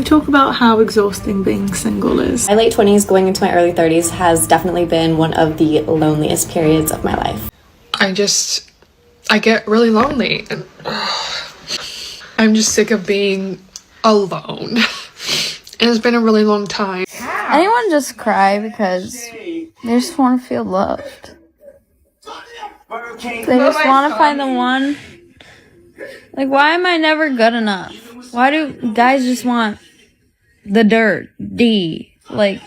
We talk about how exhausting being single is. My late 20s going into my early 30s has definitely been one of the loneliest periods of my life. I get really lonely and I'm just sick of being alone. And it's been a really long time. Anyone just cry because they just want to feel loved. They just want to find the one. Like, why am I never good enough? Why do guys just want the dirt? Like,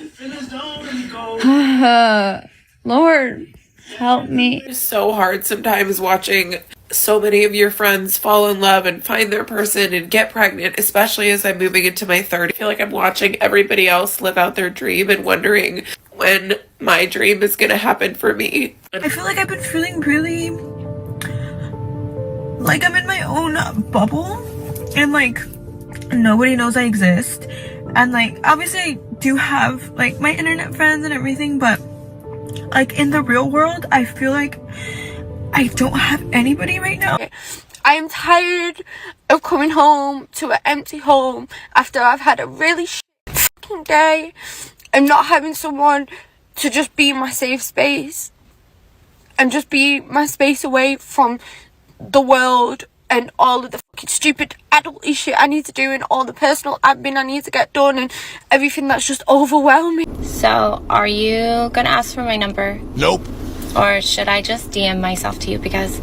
Lord, help me. It's so hard sometimes watching so many of your friends fall in love and find their person and get pregnant, especially as I'm moving into my 30s. I feel like I'm watching everybody else live out their dream and wondering when my dream is gonna happen for me. I feel like I've been feeling really like I'm in my own bubble and like nobody knows I exist. And like obviously I do have like my internet friends and everything, but like in the real world I feel like I don't have anybody right now. I am tired of coming home to an empty home after I've had a really fucking day and not having someone to just be my safe space and just be my space away from the world and all of the fucking stupid adult shit I need to do and all the personal admin I need to get done and everything that's just overwhelming. So, are you gonna ask for my number? Nope. Or should I just DM myself to you? Because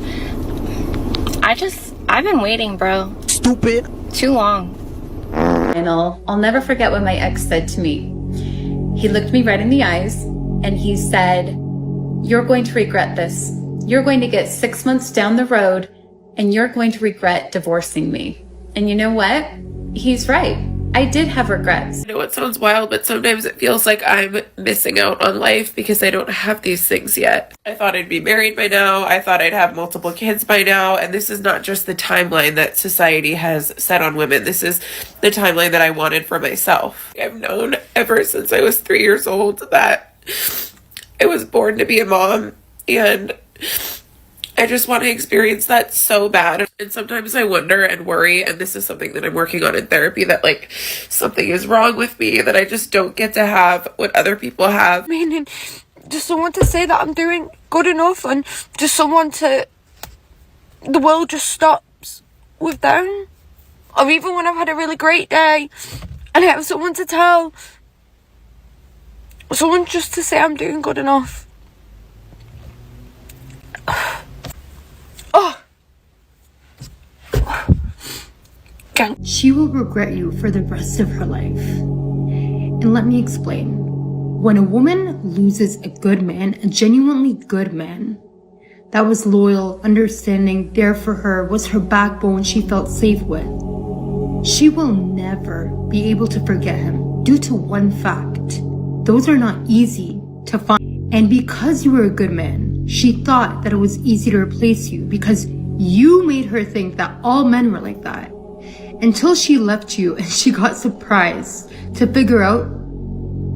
I've been waiting, bro. Stupid. Too long. I'll never forget what my ex said to me. He looked me right in the eyes and he said, "You're going to regret this. You're going to get 6 months down the road and you're going to regret divorcing me." And you know what? He's right. I did have regrets. I know it sounds wild, but sometimes it feels like I'm missing out on life because I don't have these things yet. I thought I'd be married by now. I thought I'd have multiple kids by now. And this is not just the timeline that society has set on women. This is the timeline that I wanted for myself. I've known ever since I was 3 years old that I was born to be a mom, and I just want to experience that so bad. And sometimes I wonder and worry, and this is something that I'm working on in therapy, that like something is wrong with me, that I just don't get to have what other people have. Meaning, just someone to say that I'm doing good enough and just someone to, the world just stops with them. Or even when I've had a really great day and I have someone to tell, someone just to say I'm doing good enough. Oh. She will regret you for the rest of her life. And let me explain. When a woman loses a good man, a genuinely good man, that was loyal, understanding, there for her, was her backbone she felt safe with, she will never be able to forget him due to one fact. Those are not easy to find. And because you were a good man, she thought that it was easy to replace you because you made her think that all men were like that. Until she left you and she got surprised to figure out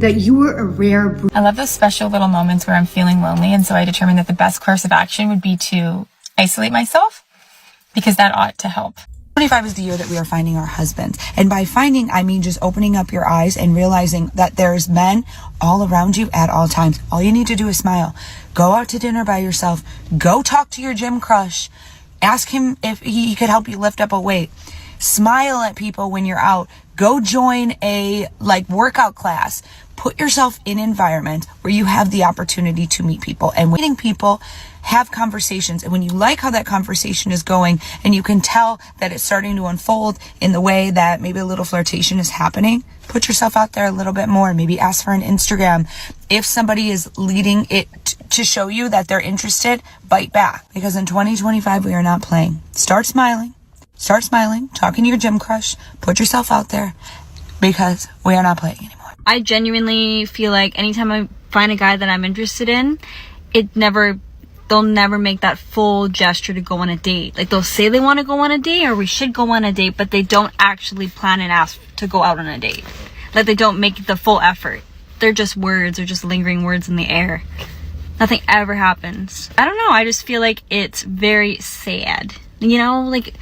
that you were a rare breed. I love those special little moments where I'm feeling lonely, and so I determined that the best course of action would be to isolate myself, because that ought to help. 25 is the year that we are finding our husbands. And by finding, I mean just opening up your eyes and realizing that there's men all around you at all times. All you need to do is smile. Go out to dinner by yourself. Go talk to your gym crush. Ask him if he could help you lift up a weight. Smile at people when you're out. Go join a workout class. Put yourself in an environment where you have the opportunity to meet people. And meeting people, have conversations. And when you like how that conversation is going and you can tell that it's starting to unfold in the way that maybe a little flirtation is happening, put yourself out there a little bit more. Maybe ask for an Instagram. If somebody is leading it to show you that they're interested, bite back. Because in 2025, we are not playing. Start smiling. Start smiling. Talking to your gym crush. Put yourself out there, because we are not playing anymore. I genuinely feel like anytime I find a guy that I'm interested in, they'll never make that full gesture to go on a date. Like, they'll say they want to go on a date or we should go on a date, but they don't actually plan and ask to go out on a date. Like, they don't make the full effort. They're just words, or just lingering words in the air. Nothing ever happens. I don't know, I just feel like it's very sad. You know, like,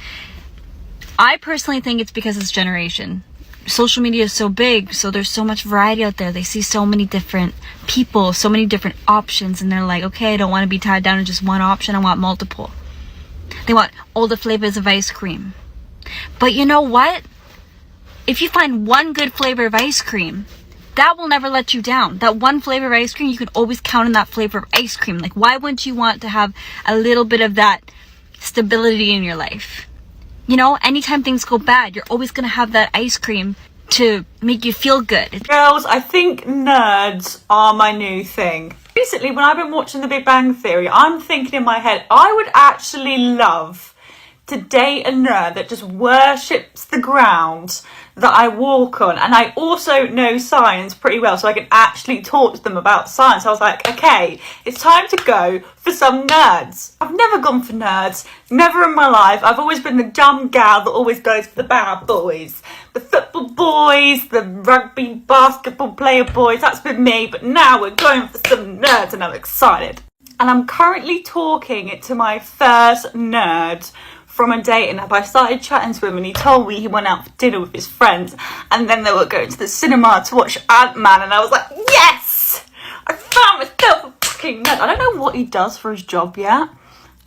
I personally think it's because it's generation. social media is so big, so there's so much variety out there. They see so many different people, so many different options, and they're like, okay, I don't want to be tied down to just one option, I want multiple. They want all the flavors of ice cream. But you know what? If you find one good flavor of ice cream, that will never let you down. That one flavor of ice cream, you can always count on that flavor of ice cream. Like, why wouldn't you want to have a little bit of that stability in your life? You know, anytime things go bad, you're always going to have that ice cream to make you feel good. Girls, I think nerds are my new thing. Recently, when I've been watching The Big Bang Theory, I'm thinking in my head, I would actually love to date a nerd that just worships the ground that I walk on. And I also know science pretty well, so I can actually talk to them about science. I was like, okay, it's time to go for some nerds. I've never gone for nerds, never in my life. I've always been the dumb gal that always goes for the bad boys. The football boys, the rugby, basketball player boys, that's been me. But now we're going for some nerds and I'm excited. And I'm currently talking to my first nerd from a dating app. I started chatting to him and he told me he went out for dinner with his friends and then they were going to the cinema to watch Ant-Man, and I was like, yes! I found myself a fucking nerd. I don't know what he does for his job yet.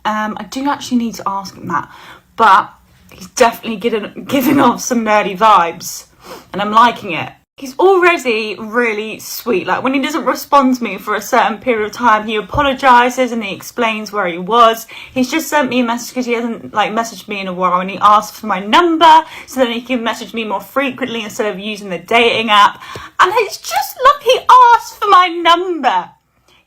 I do actually need to ask him that, but he's definitely giving off some nerdy vibes and I'm liking it. He's already really sweet. Like, when he doesn't respond to me for a certain period of time, he apologises and he explains where he was. He's just sent me a message because he hasn't messaged me in a while, and he asked for my number so then he can message me more frequently instead of using the dating app. And it's just like he asked for my number.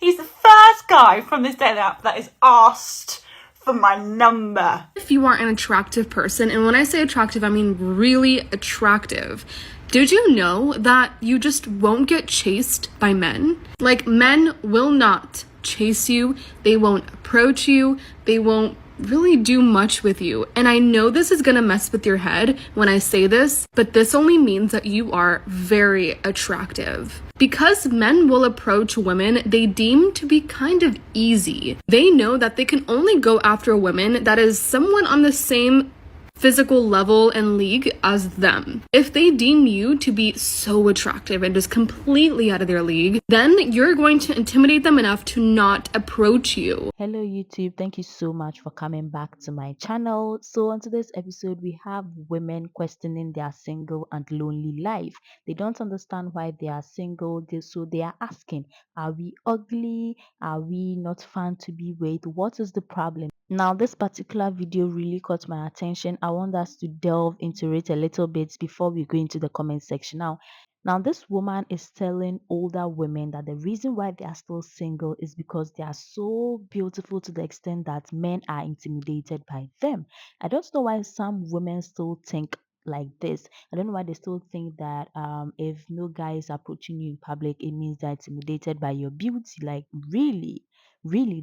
He's the first guy from this dating app that is asked for my number. If you are an attractive person, and when I say attractive, I mean really attractive, did you know that you just won't get chased by men? Like, men will not chase you, they won't approach you, they won't really do much with you. And I know this is gonna mess with your head when I say this, but this only means that you are very attractive. Because men will approach women they deem to be kind of easy. They know that they can only go after a woman that is someone on the same physical level and league as them. If they deem you to be so attractive and just completely out of their league, then you're going to intimidate them enough to not approach you. Hello YouTube, thank you so much for coming back to my channel. So on today's episode, we have women questioning their single and lonely life. They don't understand why they are single, so they are asking, are we ugly? Are we not fun to be with? What is the problem? Now, this particular video really caught my attention. I want us to delve into it a little bit before we go into the comment section. Now, this woman is telling older women that the reason why they are still single is because they are so beautiful to the extent that men are intimidated by them. I don't know why some women still think like this. I don't know why they still think that if no guy is approaching you in public, it means they're intimidated by your beauty. Like, really,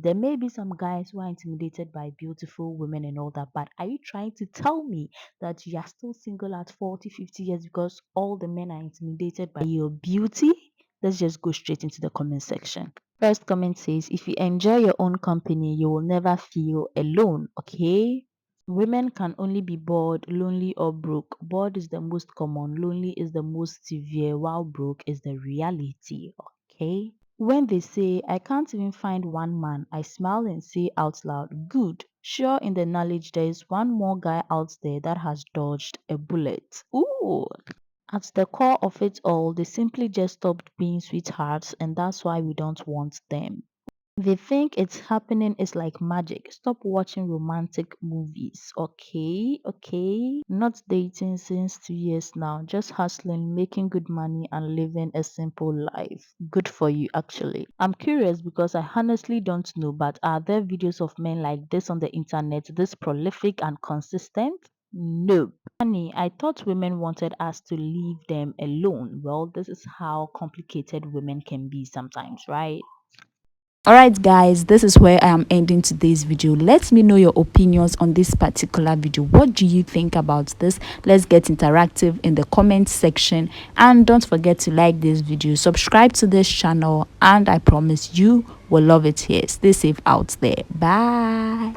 there may be some guys who are intimidated by beautiful women and all that, but are you trying to tell me that you are still single at 40, 50 years because all the men are intimidated by your beauty? Let's just go straight into the comment section. First comment says, if you enjoy your own company, you will never feel alone, okay? Women can only be bored, lonely, or broke. Bored is the most common, lonely is the most severe, while broke is the reality, okay? When they say, I can't even find one man, I smile and say out loud, good. Sure, in the knowledge there is one more guy out there that has dodged a bullet. Ooh. At the core of it all, they simply just stopped being sweethearts, and that's why we don't want them. They think it's happening is like magic. Stop watching romantic movies, okay? Okay? Not dating since 2 years now. Just hustling, making good money, and living a simple life. Good for you, actually. I'm curious because I honestly don't know, but are there videos of men like this on the internet, this prolific and consistent? Nope. Honey, I thought women wanted us to leave them alone. Well, this is how complicated women can be sometimes, right? Alright guys, this is where I am ending today's video. Let me know your opinions on this particular video. What do you think about this? Let's get interactive in the comment section, and don't forget to like this video, subscribe to this channel, and I promise you will love it here. Stay safe out there. Bye.